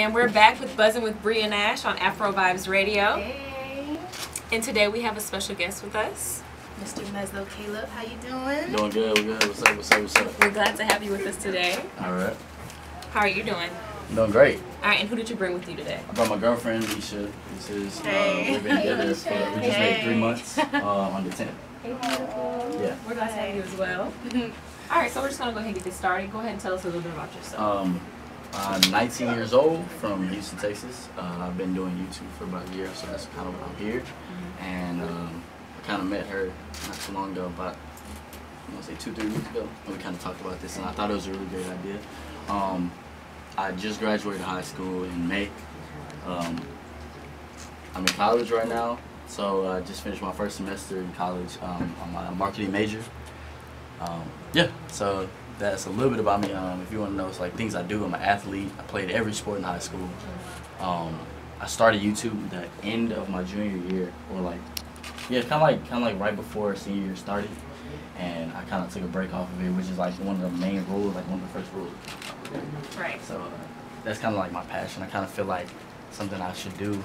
And we're back with Buzzin' with Bri and Ash on Afro Vibes Radio. Hey. And today we have a special guest with us. Mr. Mezzo Caleb, how you doing? Doing good, we're good. What's up, what's up, what's up? We're glad to have you with us today. Alright. How are you doing? Doing great. Alright, and who did you bring with you today? I brought my girlfriend, Misha. This is, Hey. we've been together for, we just made 3 months on the 10th. Hey, beautiful. Yeah. We're glad to have you as well. Alright, so we're just going to go ahead and get this started. Go ahead and tell us a little bit about yourself. I'm 19 years old from Houston, Texas. I've been doing YouTube for about a year, so that's kind of why I'm here. And I kind of met her not too long ago, about, I want to say 2-3 weeks ago. And we kind of talked about this, and I thought it was a really great idea. I just graduated high school in May. I'm in college right now, so I just finished my first semester in college on my marketing major. Yeah, so that's a little bit about me. If you want to know, it's like things I do. I'm an athlete. I played every sport in high school. I started YouTube the end of my junior year, or like, yeah, kind of like right before senior year started, and I kind of took a break off of it, which is like one of the main rules, like one of the first rules. Right. So that's kind of like my passion. I kind of feel like something I should do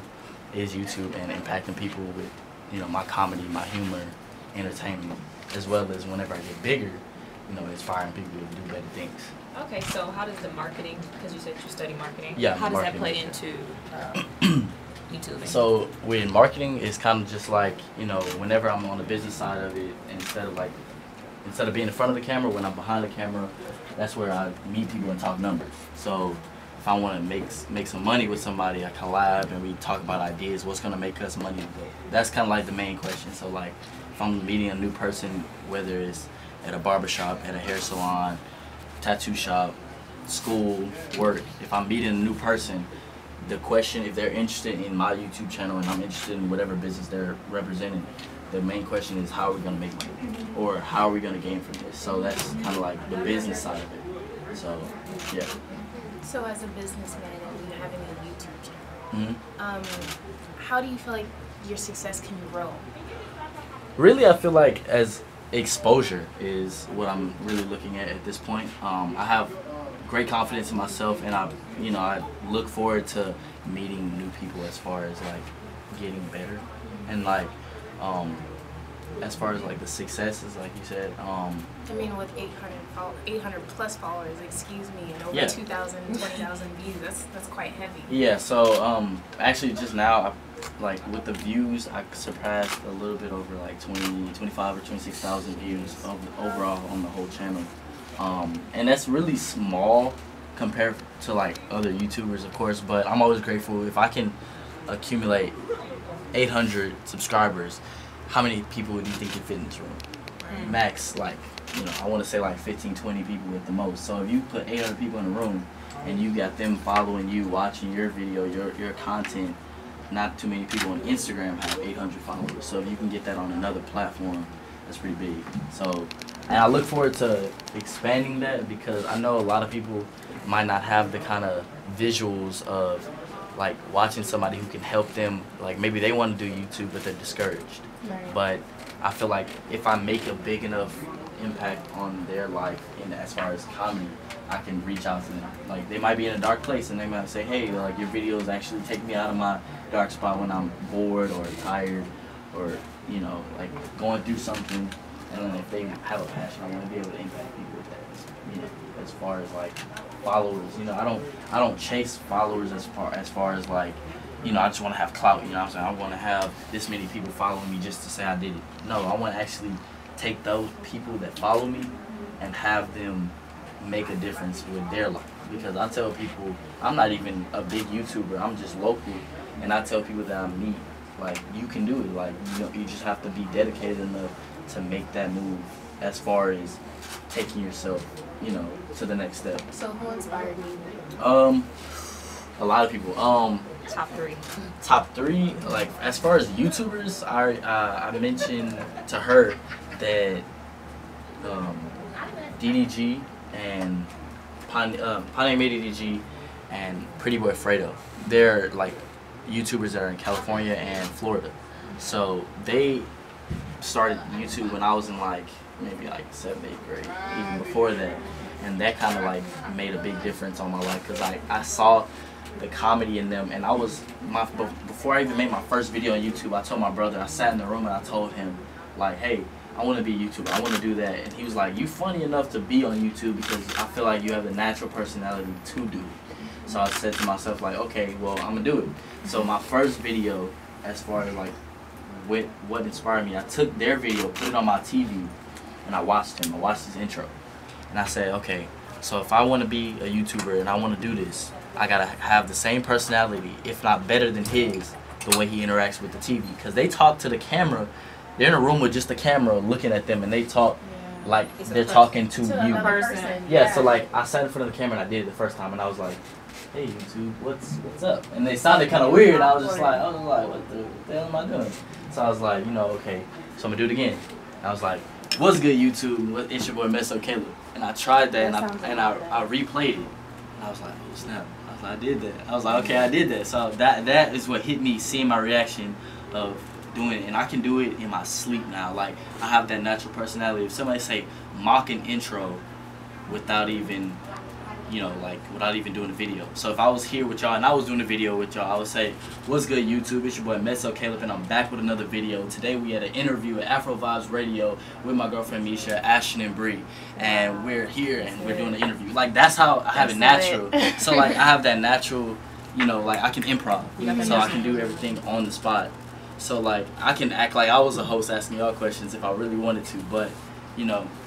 is YouTube and impacting people with, you know, my comedy, my humor, entertainment, as well as whenever I get bigger, you know, inspiring people to do better things. Okay, so how does the marketing, because you said you study marketing, yeah, how does that play into YouTubing? So with marketing, it's kind of just like, you know, whenever I'm on the business side of it, instead of being in front of the camera, when I'm behind the camera, that's where I meet people and talk numbers. So if I want to make some money with somebody, I collab and we talk about ideas, what's going to make us money. That's kind of like the main question. So like if I'm meeting a new person, whether it's at a barbershop, at a hair salon, tattoo shop, school, work, if I'm meeting a new person, the question, if they're interested in my YouTube channel and I'm interested in whatever business they're representing, the main question is how are we going to make money, or how are we going to gain from this. So that's kind of like the business side of it. So yeah. So as a businessman and you having a YouTube channel, how do you feel like your success can grow? Really, I feel like as exposure is what I'm really looking at this point. I have great confidence in myself, and I look forward to meeting new people as far as like getting better, and like as far as like the successes, like you said. I mean, with 800 plus followers, excuse me, and over 2,000, 20,000 views, that's quite heavy. Yeah. So actually, just now, like with the views, I surpassed a little bit over like 25 or 26,000 views overall on the whole channel. And that's really small compared to like other YouTubers, of course, but I'm always grateful if I can accumulate 800 subscribers. How many people do you think can fit in this room? Max, like, you know, I want to say like 15, 20 people at the most. So if you put 800 people in a room and you got them following you, watching your video, your content, not too many people on Instagram have 800 followers. So if you can get that on another platform, that's pretty big. So, and I look forward to expanding that, because I know a lot of people might not have the kind of visuals of like watching somebody who can help them. Like maybe they want to do YouTube, but they're discouraged. Right. But I feel like if I make a big enough impact on their life, and as far as comedy, I can reach out to them. Like they might be in a dark place and they might say, hey, like your videos actually take me out of my dark spot when I'm bored or tired, or, you know, like going through something. And then if they have a passion, I want to be able to impact people with that. You know, as far as like followers, you know, I don't chase followers as far as like, you know, I just want to have clout. You know what I'm saying? I want to have this many people following me just to say I did it. No, I want to actually take those people that follow me and have them make a difference with their life. Because I tell people, I'm not even a big YouTuber, I'm just local, and I tell people that I meet, like, you can do it. Like, you know, you just have to be dedicated enough to make that move as far as taking yourself, you know, to the next step. So who inspired you? A lot of people. Top three. Top three, like as far as YouTubers, I mentioned to her that DDG and Ponte Made DDG and Pretty Boy Fredo, they're like YouTubers that are in California and Florida. So they started YouTube when I was in like maybe like 7th, 8th grade, even before that, and that kind of like made a big difference on my life, because I saw the comedy in them. And before I even made my first video on YouTube, I told my brother, I sat in the room and I told him, like, hey, I want to be a YouTuber. I want to do that. And he was like, you funny enough to be on YouTube because I feel like you have the natural personality to do it. So I said to myself, like, okay, well, I'm going to do it. So my first video, as far as like what inspired me, I took their video, put it on my TV, and I watched him. I watched his intro. And I said, okay, so if I want to be a YouTuber and I want to do this, I got to have the same personality, if not better than his, the way he interacts with the TV. Because they talk to the camera. They're in a room with just the camera looking at them, and they talk like they're talking to you. Yeah, so like I sat in front of the camera and I did it the first time, and I was like, hey YouTube, what's up? And they sounded kind of weird. I was like, what the hell am I doing? So I was like, okay, so I'm gonna do it again. And I was like, what's good YouTube? It's your boy Mezzo Caleb. And I tried that, and I replayed it. And I was like, oh snap. I was like, I did that. I was like, okay, I did that. So that is what hit me, seeing my reaction of doing it. And I can do it in my sleep now. Like, I have that natural personality. If somebody say mock an intro without even without even doing a video. So if I was here with y'all and I was doing a video with y'all, I would say, what's good YouTube? It's your boy Mezzo Caleb, and I'm back with another video. Today we had an interview at Afro Vibes Radio with my girlfriend Misha, Ashton, and Bri. And we're here and we're doing an interview. Like, that's how I have it natural. So like I have that natural, like I can improv. So I can do everything on the spot. So like I can act like I was a host asking y'all questions if I really wanted to, but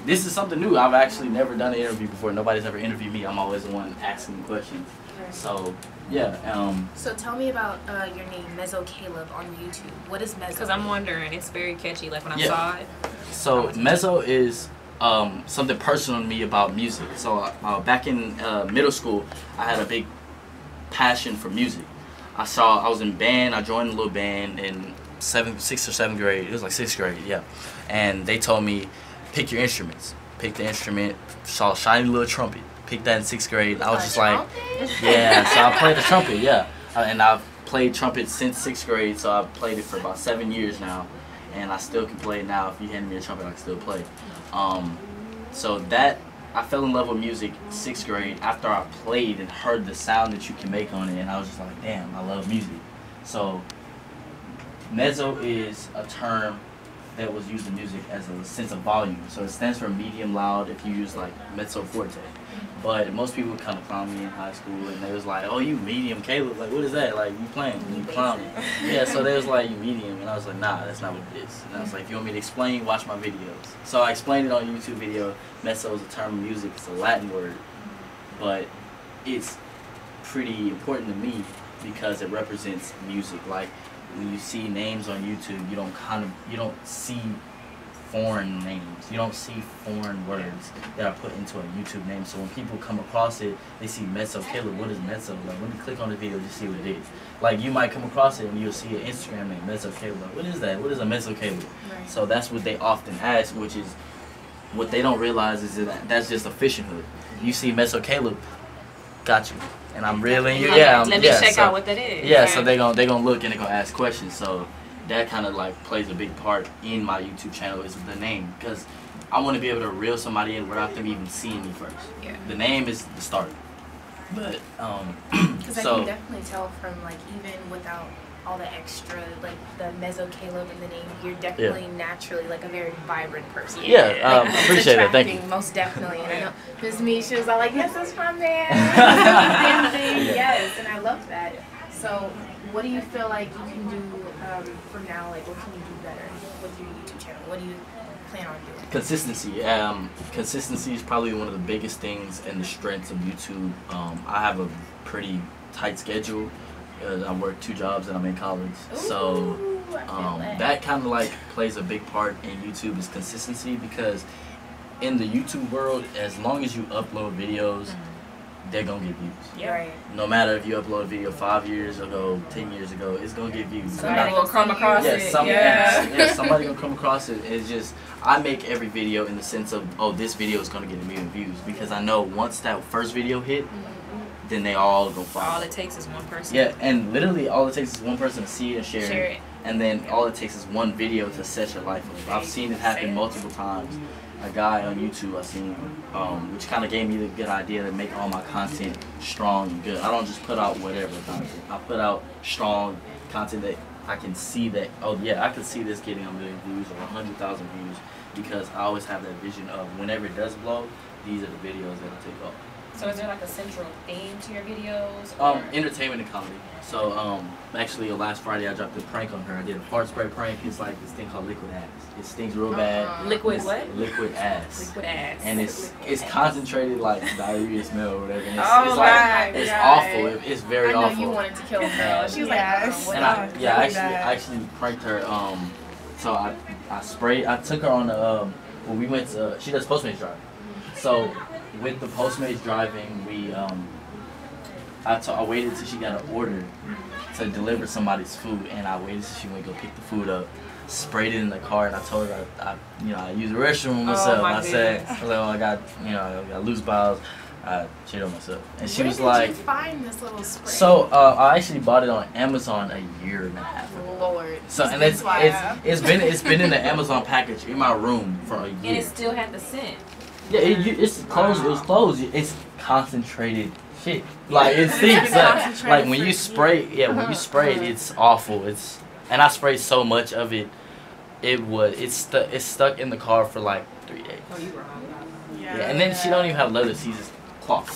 this is something new. I've actually never done an interview before. Nobody's ever interviewed me. I'm always the one asking questions. Right. So, yeah. So tell me about your name, Mezzo Caleb, on YouTube. What is Mezzo? Because I'm wondering. It's very catchy. Like when I saw it. So Mezzo is something personal to me about music. So back in middle school, I had a big passion for music. I was in band. I joined a little band in 6th or 7th grade. It was like 6th grade, yeah. And they told me, pick your instruments. Pick the instrument. Saw a shiny little trumpet. Picked that in 6th grade. I was just like, yeah. So I played the trumpet, yeah. And I've played trumpet since 6th grade. So I've played it for about 7 years now, and I still can play it now. If you hand me a trumpet, I can still play. So that I fell in love with music 6th grade after I played and heard the sound that you can make on it, and I was just like, damn, I love music. So mezzo is a term that was used in music as a sense of volume. So it stands for medium loud if you use like mezzo forte. But most people kind of clown me in high school, and they was like, oh, you medium Caleb, like what is that? Like you playing, you clowning. Yeah, so they was like, you medium, and I was like, nah, that's not what it is. And I was like, if you want me to explain, watch my videos. So I explained it on a YouTube video. Mezzo is a term of music, it's a Latin word, but it's pretty important to me because it represents music. Like when you see names on YouTube, you don't see foreign names. You don't see foreign words that are put into a YouTube name. So when people come across it, they see Mezzo Caleb. What is Mezzo? Like, let me click on the video to see what it is. Like, you might come across it and you'll see an Instagram name, Mezzo Caleb. Like, what is that? What is a Mezzo Caleb? Right. So that's what they often ask, which is what they don't realize is that that's just a fishing hook. You see Mezzo Caleb, got you. And I'm reeling you. Yeah, let me check out what that is. Yeah, right. So they gonna look and they gonna ask questions. So that kind of like plays a big part in my YouTube channel is the name, because I want to be able to reel somebody in without them even seeing me first. Yeah. The name is the start. But because I can definitely tell from like even without all the extra like the Mezzo Caleb in the name, you're definitely naturally like a very vibrant person. Yeah, like, appreciate it. Thank you. Most definitely. And I know Ms. Misha was all like, yes, that's from there. Yes, and I love that. So what do you feel like you can do from now? Like, what can you do better with your YouTube channel? What do you plan on doing? Consistency. Consistency is probably one of the biggest things and the strengths of YouTube. I have a pretty tight schedule. I work 2 jobs and I'm in college. Ooh, so that kind of like plays a big part in YouTube is consistency, because in the YouTube world, as long as you upload videos, they're gonna get views. Yeah. Right. No matter if you upload a video 5 years ago, 10 years ago, it's gonna get views. Somebody gonna come across it. Somebody gonna come across it. It's just I make every video in the sense of, oh, this video is gonna get 1 million views, because I know once that first video hit, then they all go follow. All it takes is one person. Yeah, and literally all it takes is one person to see it and share it. And then all it takes is one video to set your life up. I've seen it happen multiple times. a guy on YouTube I seen, which kind of gave me the good idea to make all my content strong and good. I don't just put out whatever content. I put out strong content that I can see that, oh yeah, I can see this getting 1 million views or 100,000 views, because I always have that vision of whenever it does blow, these are the videos that'll take off. So is there like a central theme to your videos? Entertainment and comedy. So actually last Friday I dropped a prank on her. I did a fart spray prank. It's like this thing called liquid ass. It stings real bad. Liquid what? Liquid ass. Liquid ass. And it's concentrated like diarrhea smell or whatever. And it's awful. It's very awful. I know you wanted to kill her. She was like, and I actually pranked her. So I sprayed. I took her on the we went to. She does Postmates driving. So with the Postmates driving, we I waited till she got an order to deliver somebody's food, and I waited till she went to go pick the food up, sprayed it in the car, and I told her I use the restroom myself. I said, I got I got loose bowels. I shit on myself, and she was like, "Where did you find this little spray?" So I actually bought it on Amazon a year and a half ago. Lord. So and it's been in the Amazon package in my room for a year. And it still had the scent. Yeah, it's closed. It was closed. It's concentrated shit. Like it stinks. Like when you spray, when you spray it, it's awful. And I sprayed so much of it. It's stuck in the car for like 3 days. Oh, you were wrong. Yeah, and then she don't even have leather seats. It's cloth.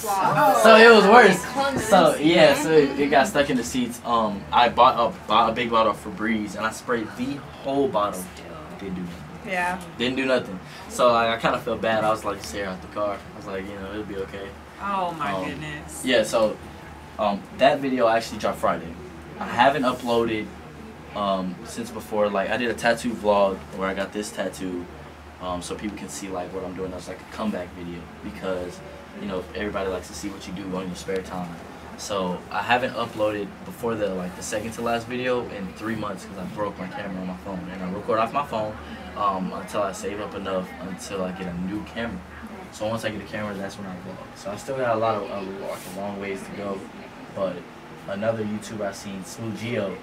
So it was worse. So it got stuck in the seats. I bought a big bottle of Febreze, and I sprayed the whole bottle. Didn't do nothing. Yeah. Didn't do nothing. So I kind of felt bad. I was like, stay out the car. I was like, it'll be okay. Oh my goodness. Yeah, so that video actually dropped Friday. I haven't uploaded since before. Like I did a tattoo vlog where I got this tattoo, so people can see like what I'm doing. That's like a comeback video, because everybody likes to see what you do on your spare time. So I haven't uploaded before the second to last video in 3 months, because I broke my camera on my phone, and I record off my phone until I save up enough until I get a new camera. So once I get a camera, that's when I vlog. So I still got a long ways to go. But another YouTuber I seen, Smooth Geo,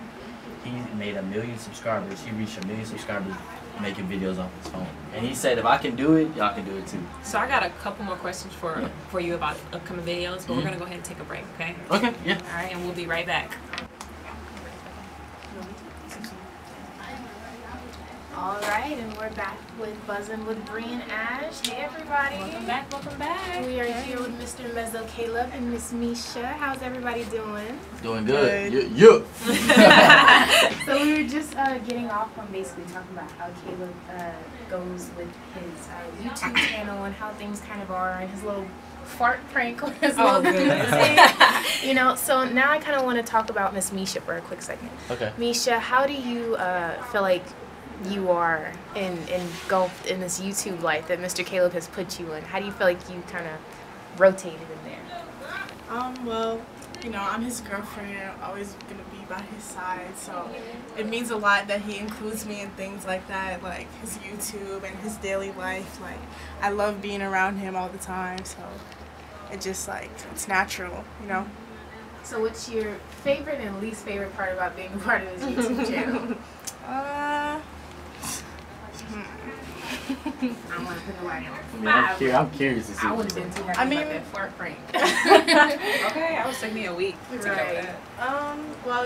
he made 1 million subscribers. He reached 1 million subscribers making videos off his phone. And he said, if I can do it, y'all can do it too. So I got a couple more questions for you about upcoming videos, but we're going to go ahead and take a break, okay? Okay, yeah. All right, and we'll be right back. Alright, and we're back with Buzzin with Bri and Ash. Hey everybody. Welcome back, welcome back. We are here with Mr. Mezzo Caleb and Miss Misha. How's everybody doing? Doing good. Yeah. So we were just getting off on basically talking about how Caleb goes with his YouTube channel and how things kind of are, and his little fart prank on his little thing. So now I kind of want to talk about Miss Misha for a quick second. Okay. Misha, how do you feel like you are engulfed in this YouTube life that Mr. Caleb has put you in? How do you feel like you kind of rotated in there? Well, I'm his girlfriend. I'm always gonna be by his side, so it means a lot that he includes me in things like that, like his YouTube and his daily life. Like, I love being around him all the time, so it just it's natural, So what's your favorite and least favorite part about being a part of his YouTube channel? I want to put the light on. I'm curious to see. I would have been too happy about that fart prank. Okay, I was taking me a week to get over that. Well,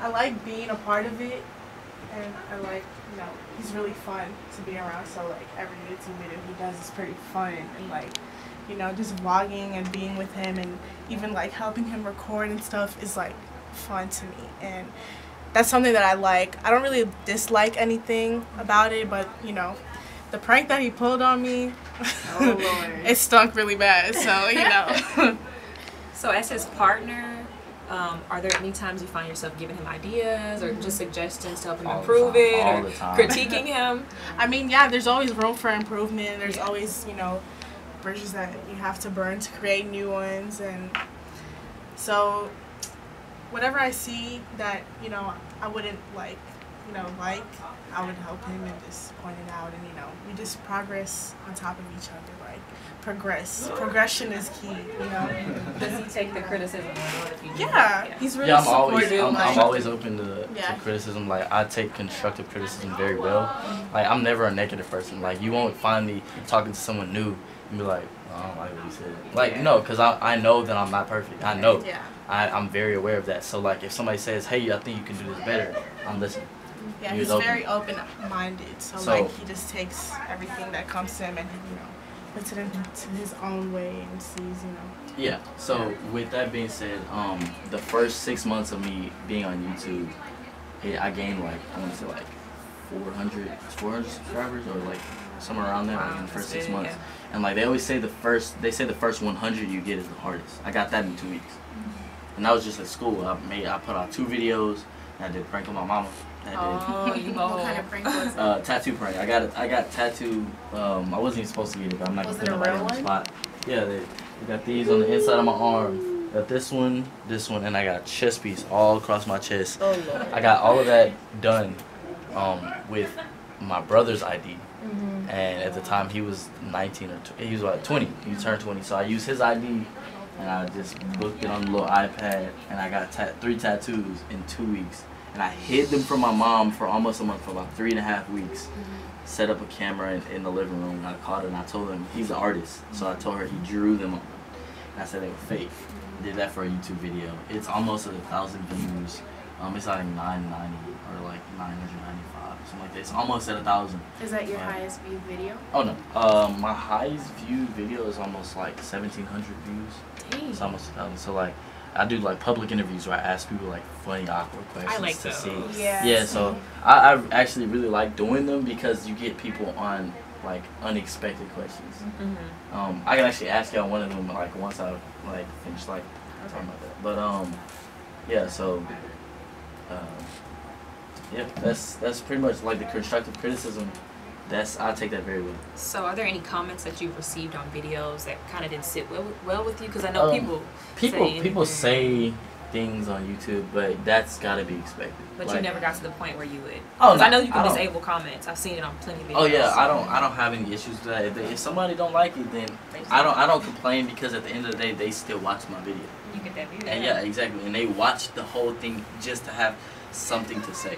I like being a part of it, and I like, he's really fun to be around. So every YouTube video he does is pretty fun, and just vlogging and being with him, and even helping him record and stuff is fun to me, and that's something that I like. I don't really dislike anything about it, but the prank that he pulled on me, it stunk really bad. So So as his partner, are there any times you find yourself giving him ideas or just suggestions to help him improve it, or critiquing him? I mean, yeah, there's always room for improvement. There's always bridges that you have to burn to create new ones, and so whatever I see that I wouldn't like, I would help him and just point it out, and we just progress on top of each other. Like, progression is key. Does he take the criticism well if you do? Yeah, he's really I'm supportive. I'm always open to criticism. Like, I take constructive criticism very well. Like, I'm never a negative person. Like, you won't find me talking to someone new and be like, I don't like what he said. Like, no, because I know that I'm not perfect. I know. Yeah. I'm very aware of that. So, like, if somebody says, hey, I think you can do this better, I'm listening. Yeah, he's very open-minded. So, like, he just takes everything that comes to him and, puts it into his own way and sees, Yeah. So, with that being said, the first 6 months of me being on YouTube, I gained, like, I want to say, like, 400 subscribers or, like, somewhere around there, like, in the first 6 months. Yeah. And, like, they always say the first 100 you get is the hardest. I got that in 2 weeks. And that was just at school. I put out 2 videos, and I did a prank on my mama. What kind of prank was it? Tattoo prank. I got tattooed. I wasn't even supposed to get it, but I'm not gonna put nobody on the spot. Yeah, they got these on the inside of my arm. Got this one, and I got a chest piece all across my chest. Oh, Lord. I got all of that done with my brother's ID. And at the time he was 19 or he was about 20. He turned 20, so I used his ID. And I just booked it on the little iPad, and I got 3 tattoos in 2 weeks. And I hid them from my mom for almost a month, for about 3.5 weeks. Set up a camera in the living room, and I called her, and I told him, he's an artist. So I told her he drew them on. And I said they were fake. Did that for a YouTube video. It's almost at 1,000 views. It's like 990 or like 995, something like that. It's almost at 1,000. Is that your highest viewed video? Oh no, my highest viewed video is almost like 1,700 views. Dang. It's almost 1,000. So like, I do like public interviews where I ask people like funny, awkward questions. I like to those. see. Yeah. So I actually really like doing them because you get people on like unexpected questions. I can actually ask y'all one of them like once I like finish like talking about that. But yeah. So. Yeah, that's pretty much like the constructive criticism. I take that very well. So, are there any comments that you've received on videos that kind of didn't sit well with you? Because I know people say things on YouTube, but that's got to be expected. But like, you never got to the point where you would. Oh, no, I know you can disable comments. I've seen it on plenty of videos. Oh yeah, I don't have any issues with that. If somebody don't like it, then I don't complain, because at the end of the day, they still watch my video. You get that view. And yeah, exactly. And they watch the whole thing just to have something to say.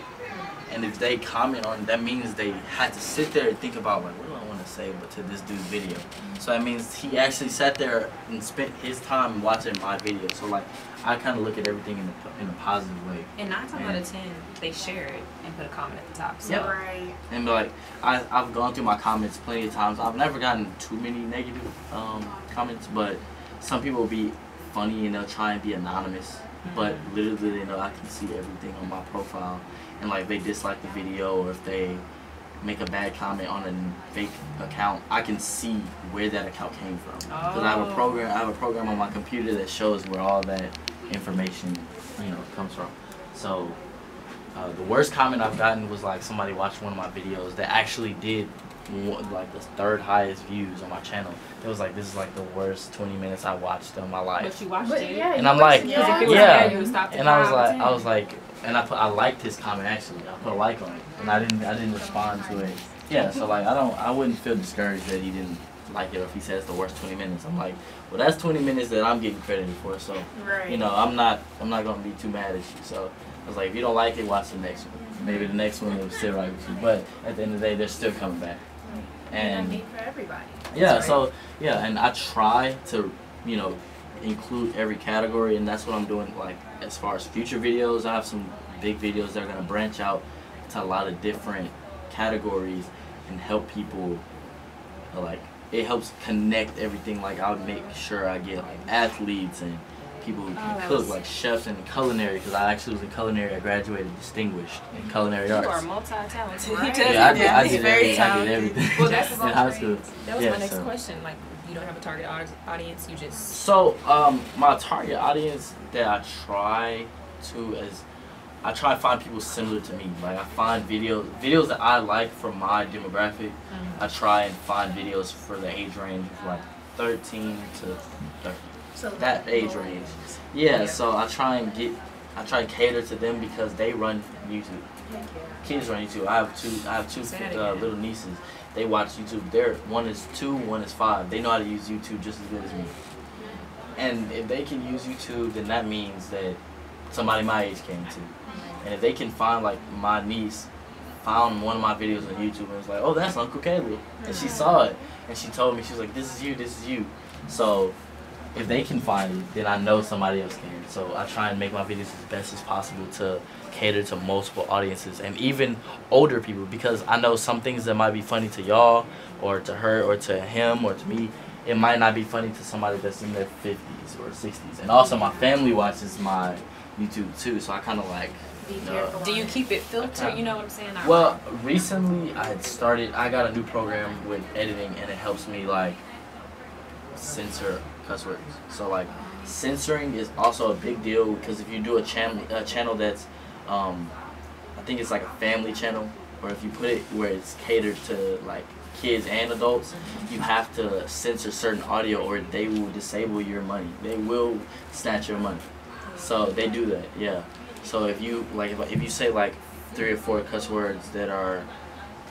And if they comment on it, that means they had to sit there and think about, like, what do I want to say to this dude's video? So that means he actually sat there and spent his time watching my video. So like, I kind of look at everything in a positive way. And 9 times out of 10, they share it and put a comment at the top. So. Yeah. Right. And like, I've gone through my comments plenty of times. I've never gotten too many negative comments, but some people will be funny and they'll try and be anonymous. But literally, they know I can see everything on my profile. And like, they dislike the video, or if they make a bad comment on a fake account, I can see where that account came from. Because I have a program on my computer that shows where all that information, comes from. So the worst comment I've gotten was like, somebody watched one of my videos that actually did like the 3rd highest views on my channel. It was like, this is like the worst 20 minutes I watched in my life. But you watched it. Yeah, and I'm like, and I was like, and I liked his comment actually. I put a like on it, and I didn't respond to it. Yeah, so like, I wouldn't feel discouraged that he didn't like it, or if he says the worst 20 minutes. I'm like, well, that's 20 minutes that I'm getting credited for. So I'm not gonna be too mad at you. So I was like, if you don't like it, watch the next one. Maybe the next one will sit right with you. But at the end of the day, they're still coming back. And made for everybody. Yeah, so and I try to, include every category, and that's what I'm doing. Like, as far as future videos, I have some big videos that are gonna branch out to a lot of different categories and help people. Like, it helps connect everything. Like, I'll make sure I get like athletes and people who can cook, like chefs and culinary, because I actually was in culinary. I graduated distinguished in culinary arts. You are multi-talented. Right. Yeah, I did everything. Well, that's in high school. That was my next question. Like, you don't have a target audience, you just... So, my target audience that I try to find people similar to me. Like, I find videos that I like for my demographic. I try and find videos for the age range of like 13 to 30. So that age range. Yeah, so I try and cater to them because they run YouTube. Kids are on YouTube. I have two little nieces. They watch YouTube. One is 2, one is 5. They know how to use YouTube just as good as me. And if they can use YouTube, then that means that somebody my age can too. And if they can find, like, my niece found one of my videos on YouTube and was like, oh, that's Uncle Caleb. And she saw it. And she told me, she was like, this is you, this is you. So if they can find it, then I know somebody else can. So I try and make my videos as best as possible to cater to multiple audiences and even older people, because I know some things that might be funny to y'all or to her or to him or to me, it might not be funny to somebody that's in their 50s or 60s. And also my family watches my YouTube too, so I kind of like... Do you keep it filtered? You know what I'm saying? Well, recently I got a new program with editing, and it helps me like censor cuss words. So like censoring is also a big deal, because if you do a channel that's I think it's like a family channel, or if you put it where it's catered to like kids and adults, you have to censor certain audio or they will disable your money. They will snatch your money. So they do that, yeah. So if you like, if you say like 3 or 4 cuss words that are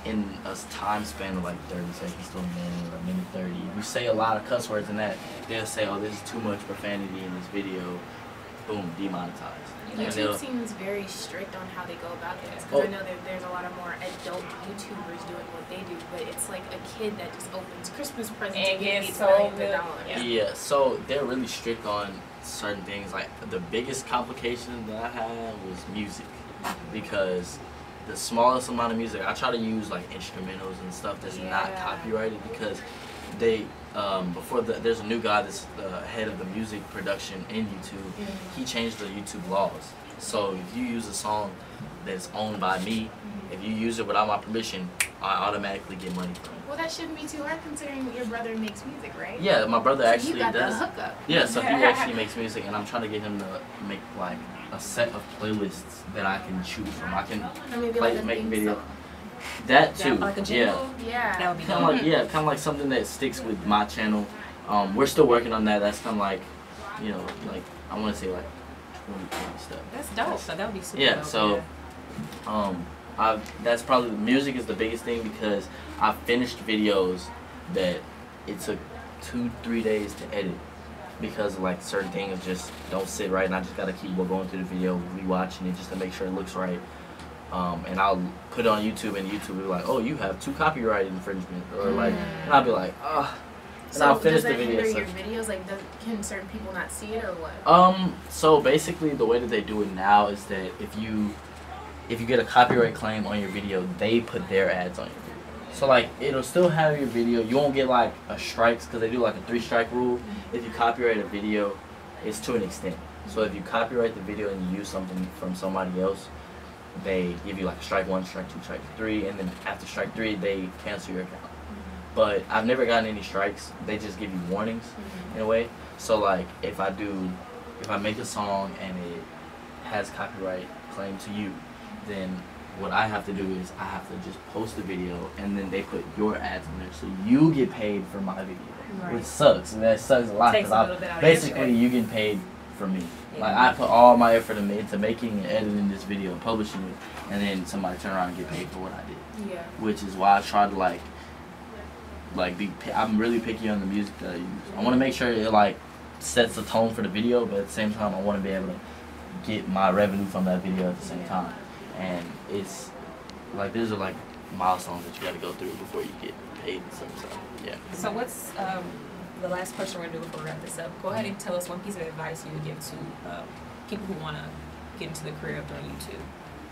in a time span of like 30 seconds to a minute or a minute 30, if you say a lot of cuss words in that, they'll say, oh, this is too much profanity in this video, boom, demonetized. YouTube seems very strict on how they go about this, because I know that there's a lot of more adult YouTubers doing what they do, but it's like a kid that just opens Christmas presents and gets $8 million. Yeah, so they're really strict on certain things. Like the biggest complication that I had was music, because the smallest amount of music, I try to use like instrumentals and stuff that's not copyrighted, because they there's a new guy that's the head of the music production in YouTube. He changed the YouTube laws. So if you use a song that's owned by me, if you use it without my permission, I automatically get money from it. Well, that shouldn't be too hard considering your brother makes music, right? Yeah, my brother actually does. The hookup. Yeah, so he actually makes music, and I'm trying to get him to make like a set of playlists that I can choose from. I can make videos. That too, like a yeah. That would be kind of like something that sticks with my channel. We're still working on that. That's kind of like, you know, like I want to say like 2020 stuff. That's dope. So that would be super. Yeah. Dope, So, that's probably, music is the biggest thing, because I finished videos that it took 2-3 days to edit, because like certain things just don't sit right, and I just gotta keep going through the video, rewatching it just to make sure it looks right. And I'll put it on YouTube, and YouTube will be like, oh, you have 2 copyright infringement, or like, and I'll be like, ah. And so I'll finish does that the video. Hinder your videos? Like, can certain people not see it, or what? So basically, the way that they do it now is that if you get a copyright claim on your video, they put their ads on your video. So like, it'll still have your video. You won't get like a strikes, because they do like a 3-strike rule. If you copyright a video, it's to an extent. So if you copyright the video and you use something from somebody else, they give you like strike 1, strike 2, strike 3, and then after strike 3, they cancel your account. But I've never gotten any strikes. They just give you warnings in a way. So like, if I make a song and it has copyright claim to you, then what I have to do is I have to just post the video, and then they put your ads in there, so you get paid for my video, which sucks. And that sucks a lot, because basically you get paid for me. Like, I put all my effort into making and editing this video and publishing it, and then somebody turn around and get paid for what I did. Yeah. Which is why I try to I'm really picky on the music that I use. I want to make sure it like sets the tone for the video, but at the same time I want to be able to get my revenue from that video at the same time. And it's like, these are like milestones that you got to go through before you get paid and stuff. So yeah. So what's the last question we're gonna do before we wrap this up? Go ahead and tell us one piece of advice you would give to people who want to get into the career of doing YouTube.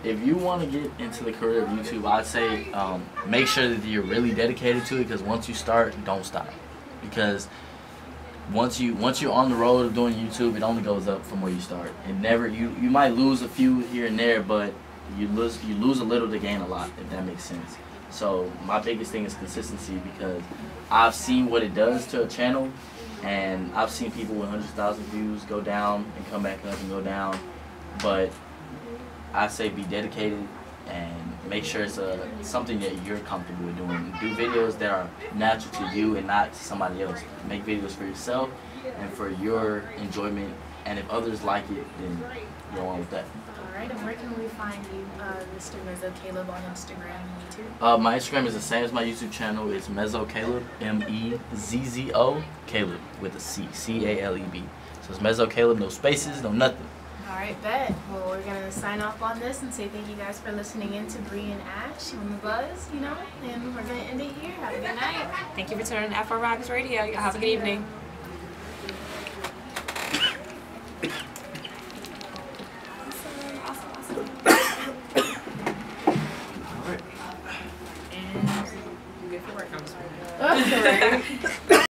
If you want to get into the career of YouTube, I'd say make sure that you're really dedicated to it, because once you start, don't stop. Because once you're on the road of doing YouTube, it only goes up from where you start. It never, you might lose a few here and there, but you lose a little to gain a lot, if that makes sense. So my biggest thing is consistency, because I've seen what it does to a channel, and I've seen people with 100,000 views go down and come back up and go down. But I say be dedicated and make sure it's something that you're comfortable with doing. Do videos that are natural to you and not to somebody else. Make videos for yourself and for your enjoyment and if others like it, then go on with that. Alright, and where can we find you, Mr. Mezzo Caleb, on Instagram and YouTube? My Instagram is the same as my YouTube channel. It's Mezzo Caleb, M-E-Z-Z-O, Caleb with a C, C-A-L-E-B. So it's Mezzo Caleb, no spaces, no nothing. Alright, bet. Well, we're going to sign off on this and say thank you guys for listening in to Bri and Ash on the Buzz, you know, and we're going to end it here. Have a good night. Thank you for tuning in to Afro Rocks Radio. Have a good evening. And you're good for work. I'm just